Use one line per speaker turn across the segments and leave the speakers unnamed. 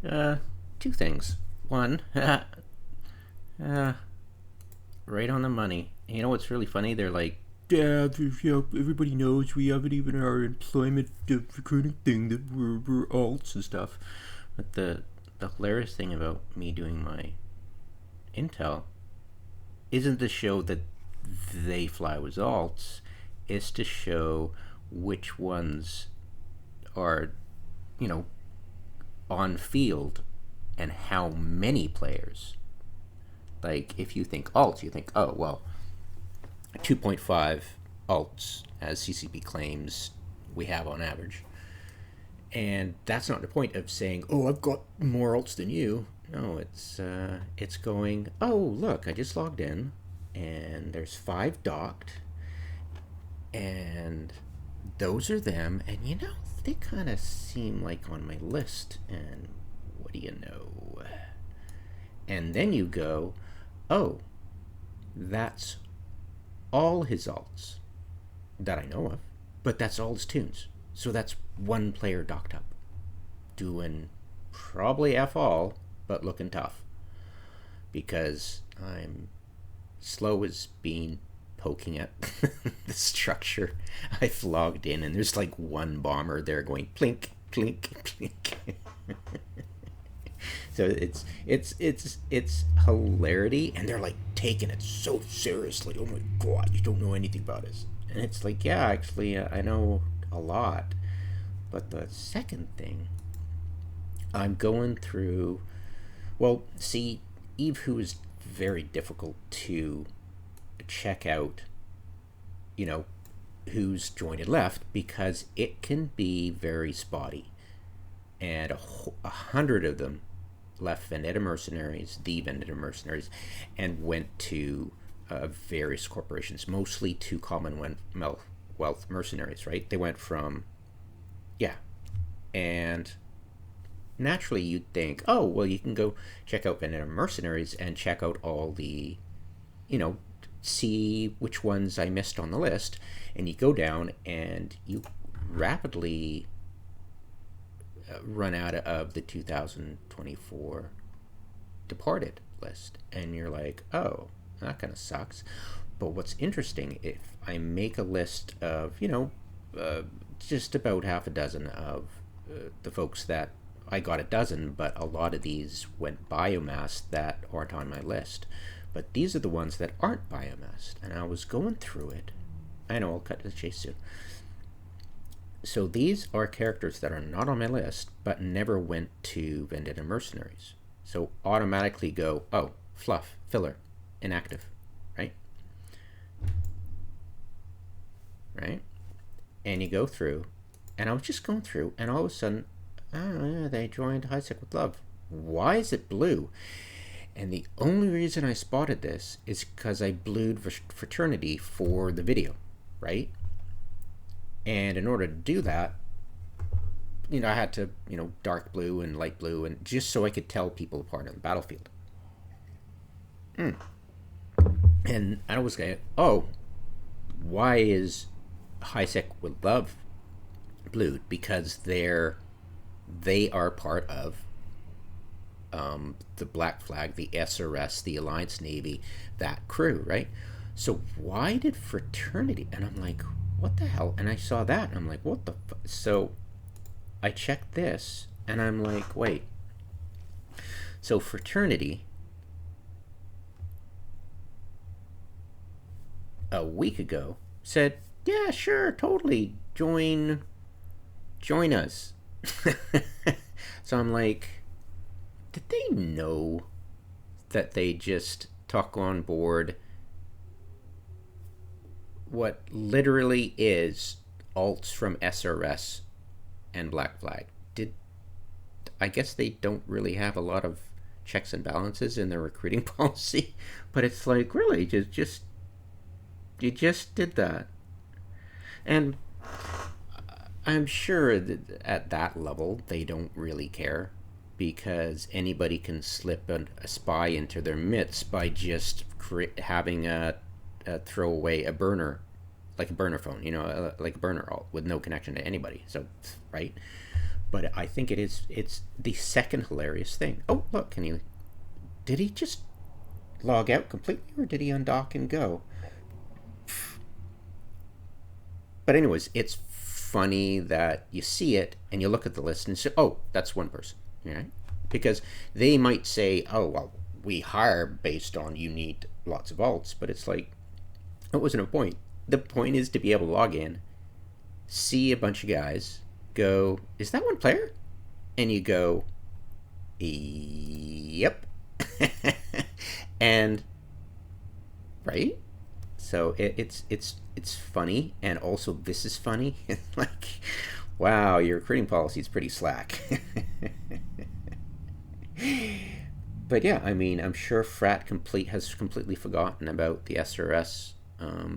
Uh, Two things. One, uh, right on the money. You know what's really funny? They're like, yeah, everybody knows we have it even in our employment recruiting thing that we're alts and stuff. But the hilarious thing about me doing my intel isn't to show that they fly with alts, it's to show which ones are, you know, on field and how many players. Like, if you think alts, you think, oh, well, 2.5 alts as CCP claims we have on average. And that's not the point of saying, oh, I've got more alts than you. No, it's going, oh, look, I just logged in, and there's 5 docked, and those are them, and they kind of seem like on my list, and what do you know? And then you go, oh, that's all his alts that I know of, but that's all his tunes. So that's one player docked up, doing probably F all, but looking tough. Because I'm slow as bean poking at the structure. I've logged in and there's like one bomber there going plink, plink, plink. So it's hilarity, and they're like taking it so seriously. Oh my god, you don't know anything about this, and it's like, yeah, actually, I know a lot. But the second thing, I'm going through. Well, see, Eve, who is very difficult to check out. You know, who's joined and left because it can be very spotty, and 100 of them left Vendetta Mercenaries, the Vendetta Mercenaries, and went to various corporations, mostly to Commonwealth Mercenaries, right? They went from, yeah. And naturally you'd think, oh, well, you can go check out Vendetta Mercenaries and check out all the, you know, see which ones I missed on the list. And you go down and you rapidly run out of the 2024 departed list, and you're like, oh, that kind of sucks. But what's interesting, if I make a list of, just about half a dozen of the folks that I got a dozen, but a lot of these went biomass that aren't on my list. But these are the ones that aren't biomassed, and I was going through it. I know, I'll cut to the chase soon. So these are characters that are not on my list, but never went to Vendetta Mercenaries. So automatically go, oh, fluff, filler, inactive, right? Right? And you go through, and I was just going through, and all of a sudden, oh, yeah, they joined Highsec with Love. Why is it blue? And the only reason I spotted this is because I blued Fraternity for the video, right? And in order to do that, I had to, dark blue and light blue, and just so I could tell people apart on the battlefield. And I was going, oh, why is Highsec with Love blued? Because they are part of the BlackFlag, the SRS, the Alliance Navy, that crew, right? So why did Fraternity? And I'm like, what the hell? And I saw that, and I'm like, what the So I checked this, and I'm like, wait. So Fraternity, a week ago, said, yeah, sure, totally, join us. So I'm like, did they know that they just took on board what literally is alts from SRS and BlackFlag? I guess they don't really have a lot of checks and balances in their recruiting policy, but it's like, really, you just did that. And I'm sure that at that level they don't really care, because anybody can slip a spy into their midst by just having a throw away a burner, like a burner phone, like a burner alt with no connection to anybody. So, right? But I think it's the second hilarious thing. Oh, look, did he just log out completely, or did he undock and go? But anyways, it's funny that you see it and you look at the list and say, oh, that's one person, right? Because they might say, oh, well, we hire based on you need lots of alts, but it's like, it wasn't a point. The point is to be able to log in, see a bunch of guys, go, is that one player? And you go, yep. And right, so it's funny, and also this is funny. Like, wow, your recruiting policy is pretty slack. But yeah, I mean, I'm sure Frat Complete has completely forgotten about the SRS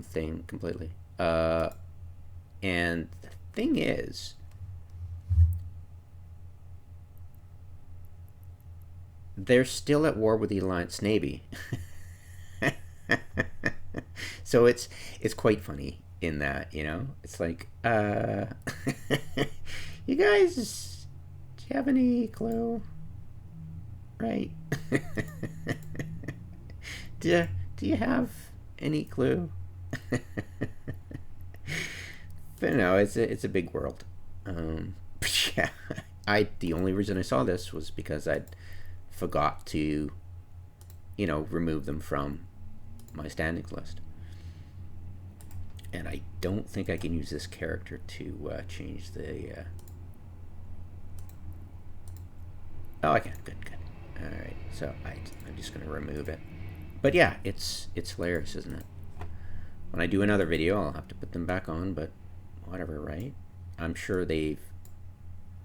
thing completely. And the thing is, they're still at war with the Alliance Navy. So it's quite funny in that, it's like, you guys, do you have any clue? Right? do you have any clue? But no, it's a big world. Yeah, the only reason I saw this was because I'd forgot to, remove them from my standings list. And I don't think I can use this character to change the. Oh, I can. Good. All right, so I'm just gonna remove it. But yeah, it's hilarious, isn't it? When I do another video, I'll have to put them back on. But whatever, right? I'm sure they've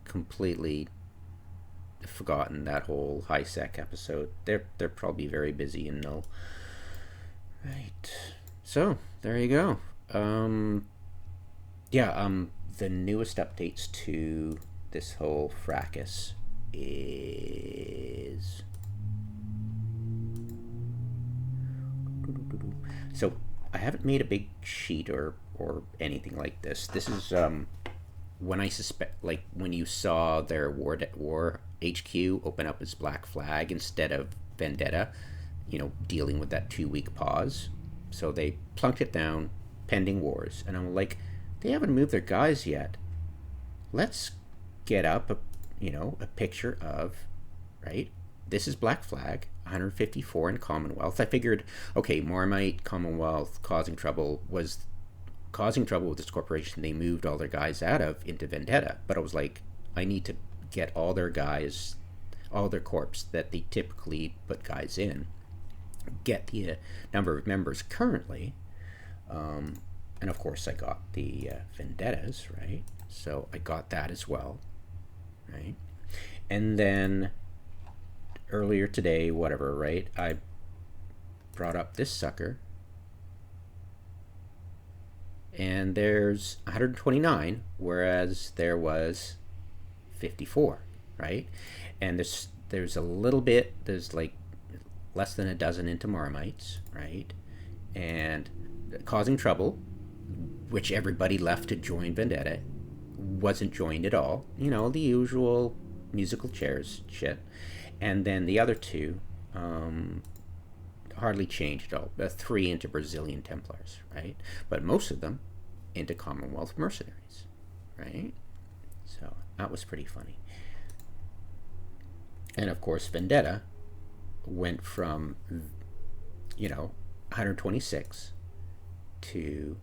completely forgotten that whole high sec episode. They're probably very busy and null. Right. So there you go. The newest updates to this whole fracas is, so I haven't made a big sheet or anything like this. This is when I suspect, like when you saw their war HQ open up as BlackFlag instead of Vendetta, dealing with that 2-week pause. So they plunked it down, pending wars, and I'm like, they haven't moved their guys yet. Let's get up a picture of, right, this is BlackFlag, 154 in Commonwealth. I figured, okay, Marmite, Commonwealth, causing trouble with this corporation they moved all their guys out of into Vendetta. But I was like, I need to get all their guys, all their corps that they typically put guys in, get the number of members currently, and of course I got the Vendettas, right? So I got that as well, right? And then earlier today, whatever, right, I brought up this sucker, and there's 129, whereas there was 54, right? And there's a little bit, there's like less than a dozen into Marmites, right? And causing trouble, which everybody left to join Vendetta, wasn't joined at all. The usual musical chairs shit. And then the other two hardly changed at all. The 3 into Brazilian Templars, right? But most of them into Commonwealth mercenaries, right? So that was pretty funny. And of course, Vendetta went from 126 to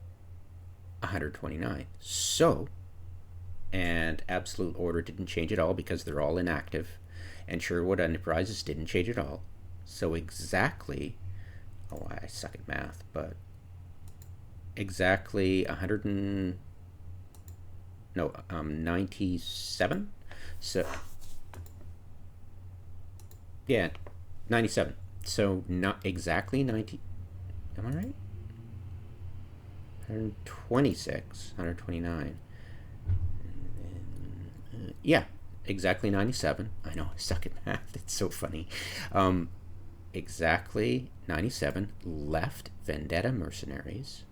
129. So, and Absolute Order didn't change at all because they're all inactive, and Sherwood Enterprises didn't change at all. So exactly, oh, I suck at math, but exactly 97. So yeah, 97. So not exactly 90. Am I right? 126, 129. Yeah, exactly 97. I know, I suck at math. It's so funny. Exactly 97 left Vendetta mercenaries,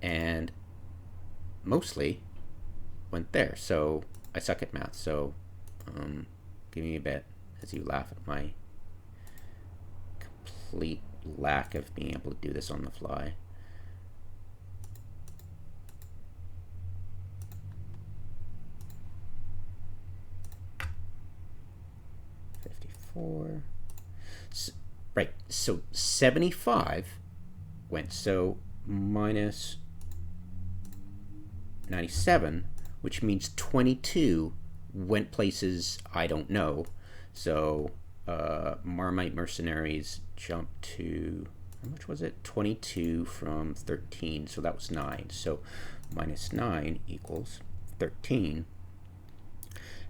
and mostly went there. So I suck at math, so give me a bit as you laugh at my complete lack of being able to do this on the fly. So, right, so 75 went, so minus 97, which means 22 went places I don't know. So Marmite Mercenaries jumped to, how much was it? 22 from 13, so that was 9. So minus 9 equals 13.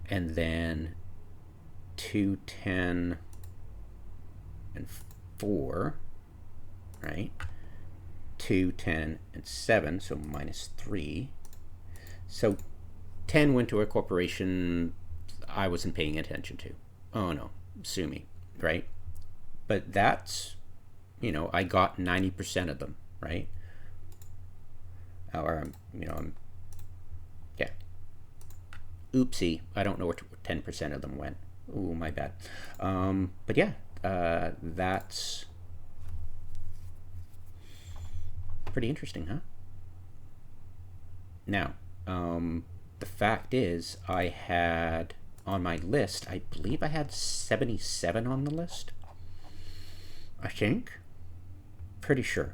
And then 2, 10, and 4, right? 2, 10, and 7, so minus 3. So 10 went to a corporation I wasn't paying attention to. Oh no, sue me, right? But that's, you know, I got 90% of them, right? Or, you know, yeah. Oopsie, I don't know where 10% of them went. Ooh, my bad. But yeah, that's pretty interesting, huh? Now, the fact is, I had on my list, I believe I had 77 on the list. I think. Pretty sure.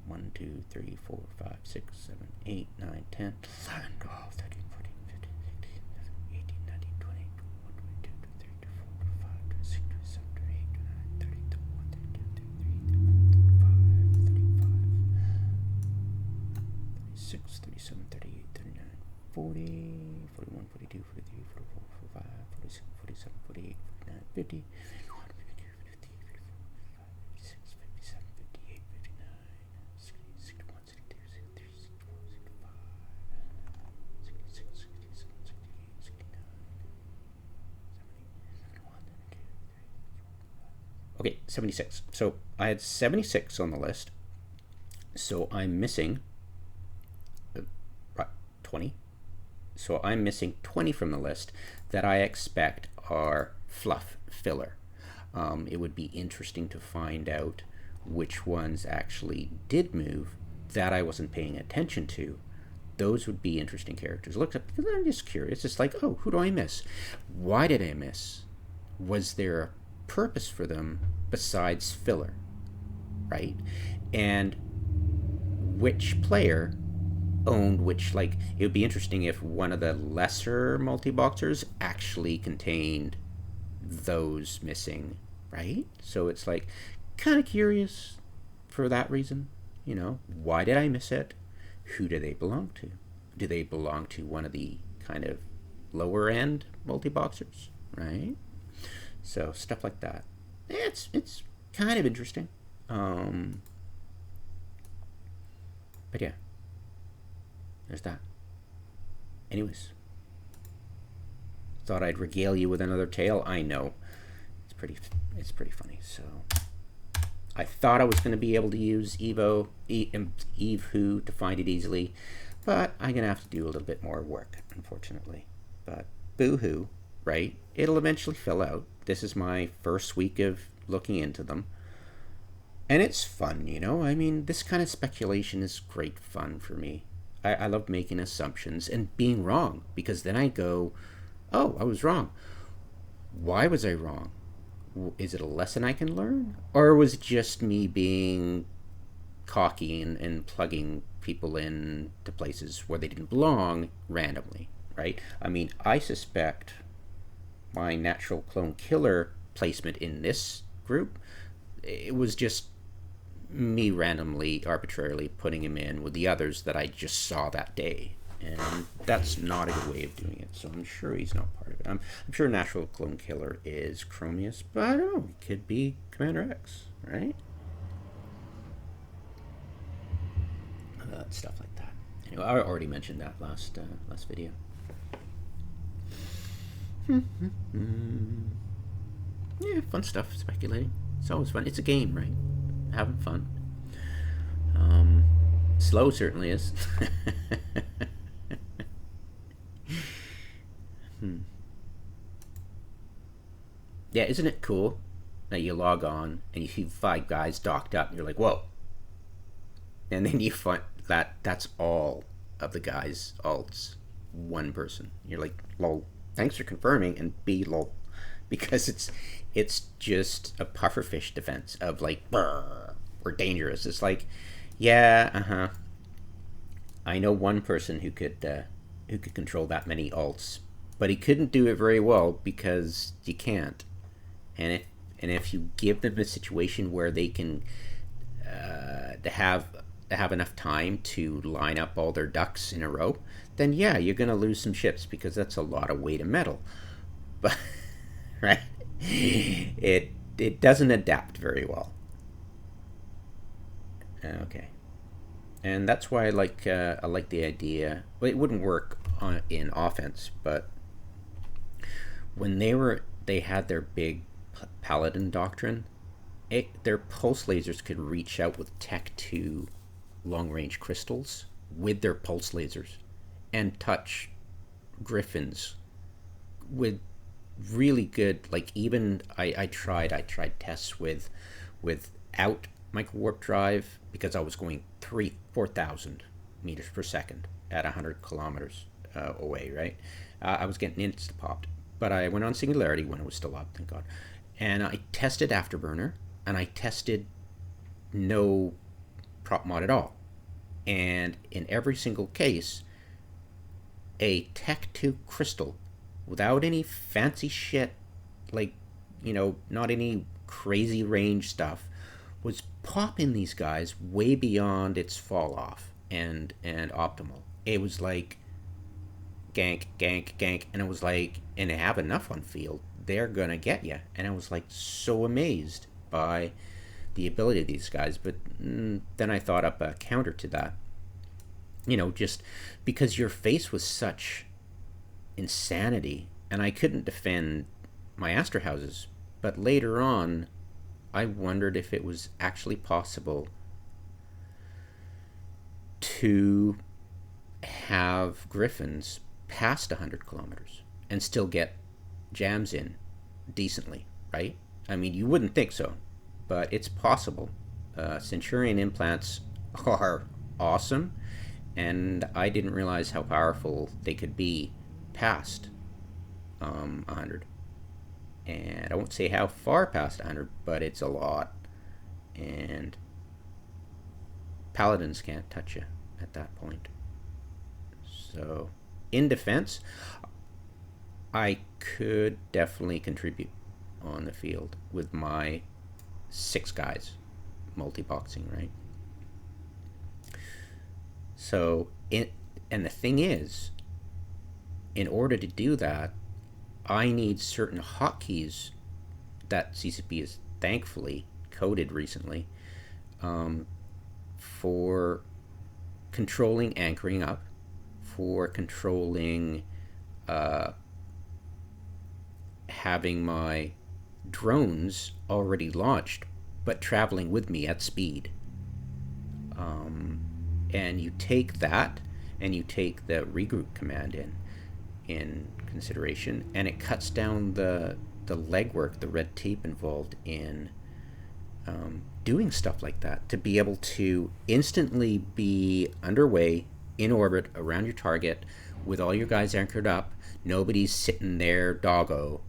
1, 2, 3, 4, 5, 6, 7, 8, 9, 10, 11, 12, 13, 14, 15, 16, 17, 18, 19, 20, 21, 22, 23, 24, 25, 26, 27, 28, 29, 30, 31, 32, 33, 34, 35, 36, 37, 38, 39, 40, 41, 42, 43, 44, 45, 46, 47, 48, 49, 50, 51, 52, 53, 54, 55, 56, 57, 58, 59, 60, 61, 62, 63, 64, 65, 66, 67, 68, 69, 70, 71, 72, 73. Okay, 76. So I had 76 on the list. So I'm missing 20. So I'm missing 20 from the list that I expect are fluff filler. It would be interesting to find out which ones actually did move that I wasn't paying attention to. Those would be interesting characters. Look up, because I'm just curious. It's like, oh, who do I miss? Why did I miss? Was there a purpose for them besides filler, right? And which player owned which, like, it would be interesting if one of the lesser multi-boxers actually contained those missing, right? So it's like kind of curious for that reason, you know, why did I miss it? Who do they belong to? Do they belong to one of the kind of lower end multi-boxers, right? So stuff like that. It's kind of interesting. But yeah. There's that. Anyways, thought I'd regale you with another tale. I know it's pretty funny. So I thought I was going to be able to use Eve Who to find it easily, but I'm going to have to do a little bit more work, unfortunately. But boo-hoo, right? It'll eventually fill out. This is my first week of looking into them. And it's fun, you know? I mean, this kind of speculation is great fun for me. I love making assumptions and being wrong, because then I go, oh, I was wrong. Why was I wrong? Is it a lesson I can learn? Or was it just me being cocky and plugging people in to places where they didn't belong randomly, right? I mean, I suspect my natural clone killer placement in this group, it was just me randomly, arbitrarily putting him in with the others that I just saw that day. And that's not a good way of doing it, so I'm sure he's not part of it. I'm sure natural clone killer is Chromius, but I don't know, it could be Commander X, right? Stuff like that. Anyway, I already mentioned that last video. Yeah, fun stuff, speculating. It's always fun. It's a game, right? Having fun. Slow certainly is. Hmm. Yeah, isn't it cool that you log on and you see 5 guys docked up and you're like, whoa. And then you find that that's all of the guys' alts. One person. You're like, lol. Thanks for confirming, and B lol. Because it's just a pufferfish defense of like, we're dangerous. It's like, yeah, I know one person who could control that many alts, but he couldn't do it very well because you can't. And if you give them a situation where they can to have enough time to line up all their ducks in a row, then yeah, you're gonna lose some ships because that's a lot of weight of metal. But right, it doesn't adapt very well. Okay, and that's why I like the idea. Well, it wouldn't work in offense, but when they had their big paladin doctrine, their pulse lasers could reach out with Tech 2 long range crystals with their pulse lasers and touch griffins with really good, like, even I tried tests without micro warp drive because I was going 4,000 meters per second at 100 kilometers away, right? I was getting insta popped, but I went on Singularity when it was still up, thank God, and I tested Afterburner, and I tested no prop mod at all, and in every single case, a Tech 2 crystal without any fancy shit, like, not any crazy range stuff, was popping these guys way beyond its fall off and optimal. It was like gank, gank, gank, and it was like, and they have enough on field, they're gonna get you. And I was like so amazed by the ability of these guys. But then I thought up a counter to that. Just because you're faced with such insanity, and I couldn't defend my Astor houses. But later on, I wondered if it was actually possible to have Griffins past 100 kilometers and still get jams in decently, right? I mean, you wouldn't think so, but it's possible. Centurion implants are awesome, and I didn't realize how powerful they could be past 100. And I won't say how far past 100, but it's a lot. And paladins can't touch you at that point. So, in defense, I could definitely contribute on the field with my 6 guys multi-boxing, right? So, and the thing is, in order to do that, I need certain hotkeys that CCP has thankfully coded recently for controlling anchoring up, for controlling having my drones already launched but traveling with me at speed. And you take that and you take the regroup command in consideration, and it cuts down the legwork, the red tape involved in doing stuff like that, to be able to instantly be underway in orbit around your target with all your guys anchored up. Nobody's sitting there dogo,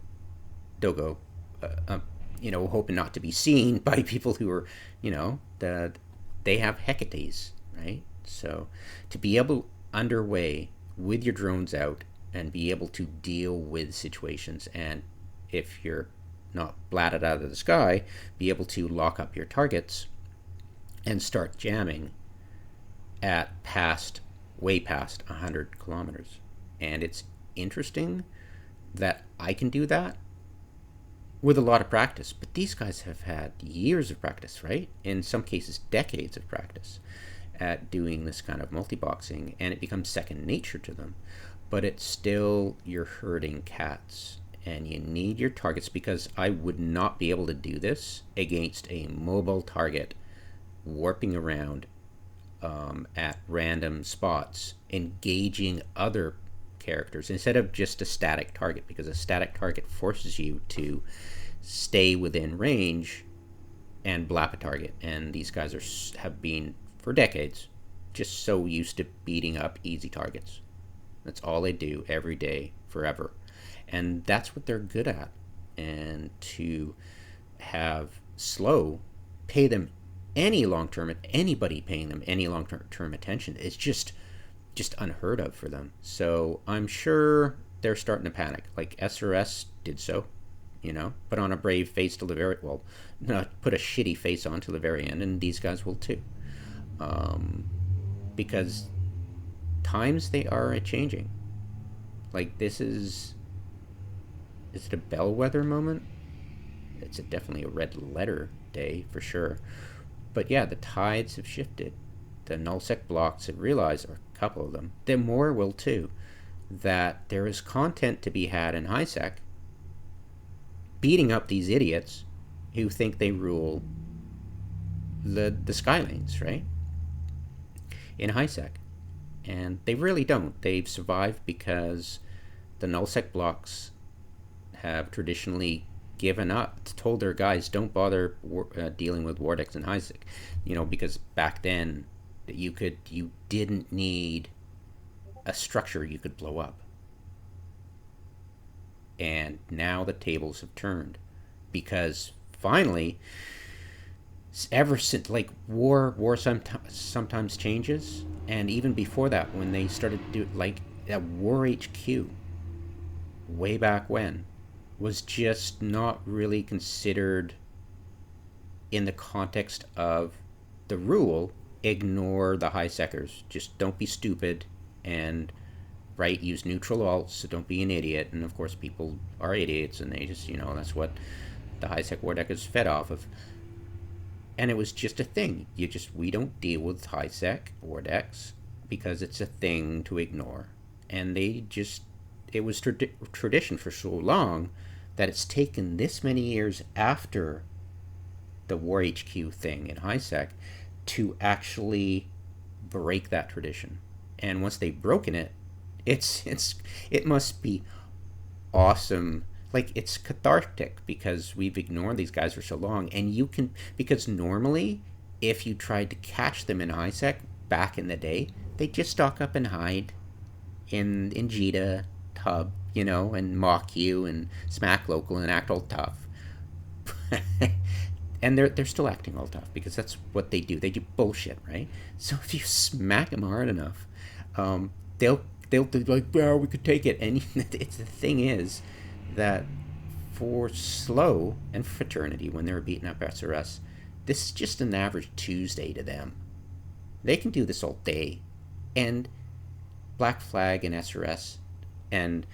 hoping not to be seen by people who are, they have hecates, right? So to be able underway with your drones out and be able to deal with situations, and if you're not blatted out of the sky, be able to lock up your targets and start jamming at way past 100 kilometers. And it's interesting that I can do that with a lot of practice, but these guys have had years of practice, right? In some cases, decades of practice at doing this kind of multi-boxing, and it becomes second nature to them. But it's still, you're herding cats, and you need your targets, because I would not be able to do this against a mobile target warping around at random spots, engaging other characters instead of just a static target, because a static target forces you to stay within range and blap a target. And these guys have been, for decades, just so used to beating up easy targets. That's all they do every day, forever. And that's what they're good at. And to have slow pay them any long-term, anybody paying them any long-term attention is just unheard of for them. So I'm sure they're starting to panic. Like SRS did so, put on a brave face to the very, well, not put a shitty face on to the very end, and these guys will too. Because times, they are changing. Like, this is it a bellwether moment? It's definitely a red letter day for sure. But yeah, the tides have shifted. The nullsec blocks have realized, or a couple of them, there more will too, that there is content to be had in highsec beating up these idiots who think they rule the skylanes, right? In highsec. And they really don't. They've survived because the nullsec blocks have traditionally given up, told their guys, don't bother dealing with Vortex and highsec, because back then you didn't need a structure you could blow up. And now the tables have turned, because finally, ever since, like, war sometimes changes, and even before that, when they started to do, like, that War HQ way back when was just not really considered in the context of the rule, ignore the high sectors, just don't be stupid, and right, use neutral alts, so don't be an idiot. And of course people are idiots, and they just, that's what the high sec war deck is fed off of. And it was just a thing. We don't deal with high sec war decks because it's a thing to ignore. And it was tradition for so long that it's taken this many years after the War HQ thing in highsec to actually break that tradition. And once they've broken it, it must be awesome. Like, it's cathartic because we've ignored these guys for so long, and because normally if you tried to catch them in highsec back in the day, they'd just stock up and hide in Jita hub, and mock you and smack local and act all tough. And they're still acting all tough because that's what they do. They do bullshit, right? So if you smack them hard enough, they'll be like, well, we could take it. And the thing is that for slow and fraternity, when they're beating up SRS, this is just an average Tuesday to them. They can do this all day. And BlackFlag and SRS and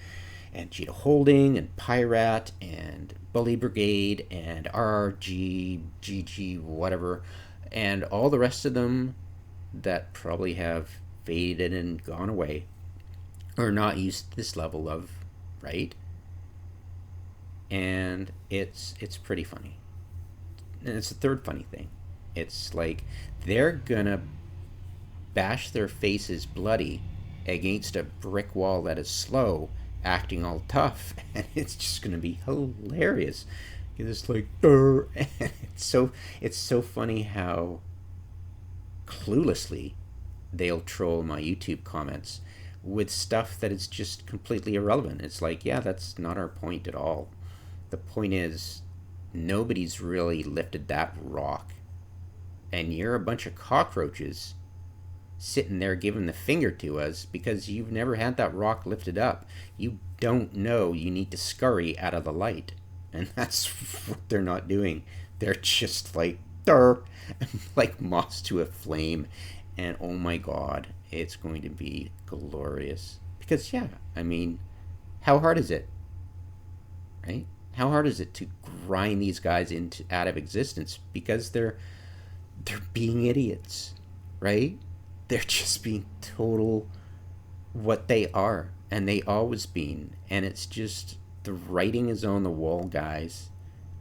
Jita Holding and Pirate and Bully Brigade and RRG, GG, whatever, and all the rest of them that probably have faded and gone away, or not used to this level of, right? And it's pretty funny. And it's the third funny thing. It's like they're gonna bash their faces bloody against a brick wall that is slow, acting all tough, and it's just gonna be hilarious. It's like, it's so funny how cluelessly they'll troll my YouTube comments with stuff that is just completely irrelevant. It's like, yeah, that's not our point at all. The point is, nobody's really lifted that rock, and you're a bunch of cockroaches sitting there giving the finger to us because you've never had that rock lifted up. You don't know you need to scurry out of the light, and that's what they're not doing. They're just like, like moths to a flame, and oh my god, it's going to be glorious. Because yeah, I mean, how hard is it, right? How hard is it to grind these guys out of existence because they're being idiots, right? They're just being total what they are, and they always been. And it's just, the writing is on the wall, guys.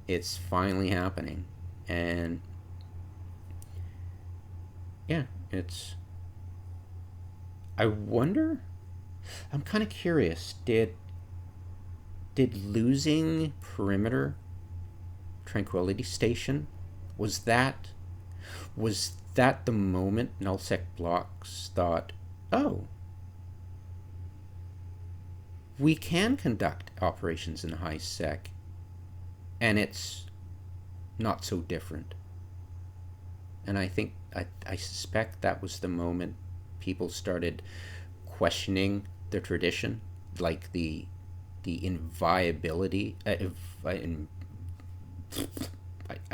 It's finally happening. And yeah, I wonder, I'm kind of curious. Did losing perimeter Tranquility Station, was that was that the moment nullsec blocks thought, oh, we can conduct operations in high sec, and it's not so different. And I think I suspect that was the moment people started questioning the tradition, like the inviolability. I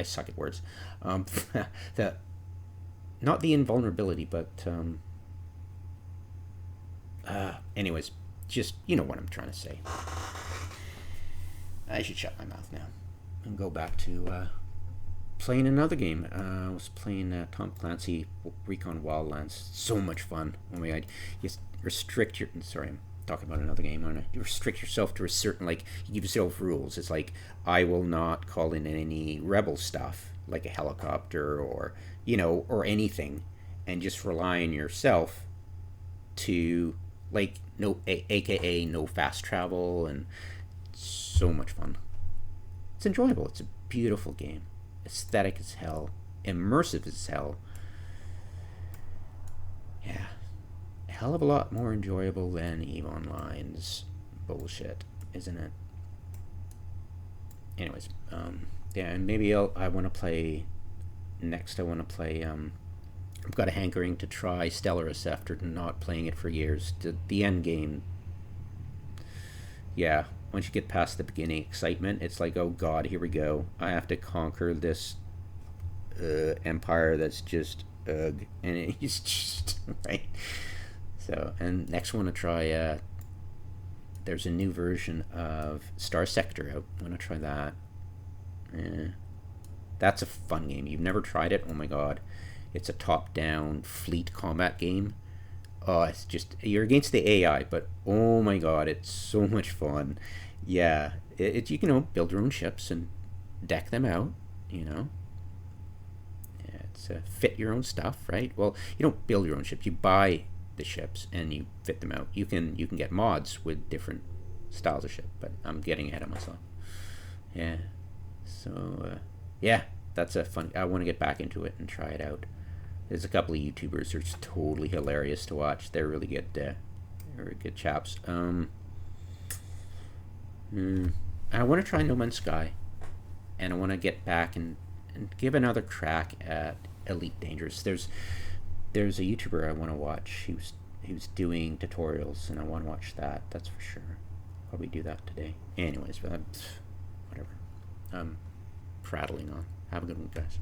suck at words. The not the invulnerability, but anyways, just you know what I'm trying to say. I should shut my mouth now and go back to playing another game. I was playing Tom Clancy Recon Wildlands. So much fun. Oh my god! You restrict your. Sorry, I'm talking about another game, aren't I? You restrict yourself to a certain, like, you give yourself rules. It's like, I will not call in any rebel stuff, like a helicopter or or anything, and just rely on yourself to, like, no, aka no fast travel, and so much fun. It's enjoyable. It's a beautiful game, aesthetic as hell, immersive as hell. Yeah, a hell of a lot more enjoyable than EVE Online's bullshit, isn't it? Anyways, yeah, and maybe I want to play next. I want to play. I've got a hankering to try Stellaris after not playing it for years. The end game. Yeah, once you get past the beginning excitement, it's like, oh god, here we go. I have to conquer this empire that's just ugh, and it's just right. So, and next I want to try. There's a new version of Star Sector out. I want to try that. That's a fun game. You've never tried it? Oh my god. It's a top-down fleet combat game. Oh, it's just, you're against the AI, but oh my god, it's so much fun. Yeah, you can build your own ships and deck them out, Yeah, it's fit your own stuff, right? Well, you don't build your own ships. You buy the ships and you fit them out. You can get mods with different styles of ship, but I'm getting ahead of myself. Yeah. So yeah, that's a fun. I want to get back into it and try it out. There's a couple of YouTubers who are just totally hilarious to watch. They're really good. Very good chaps. I want to try No Man's Sky, and I want to get back and give another crack at Elite Dangerous. There's a YouTuber I want to watch. He was doing tutorials, and I want to watch that. That's for sure. Probably do that today. Anyways, but whatever. I'm prattling on. Have a good one, guys.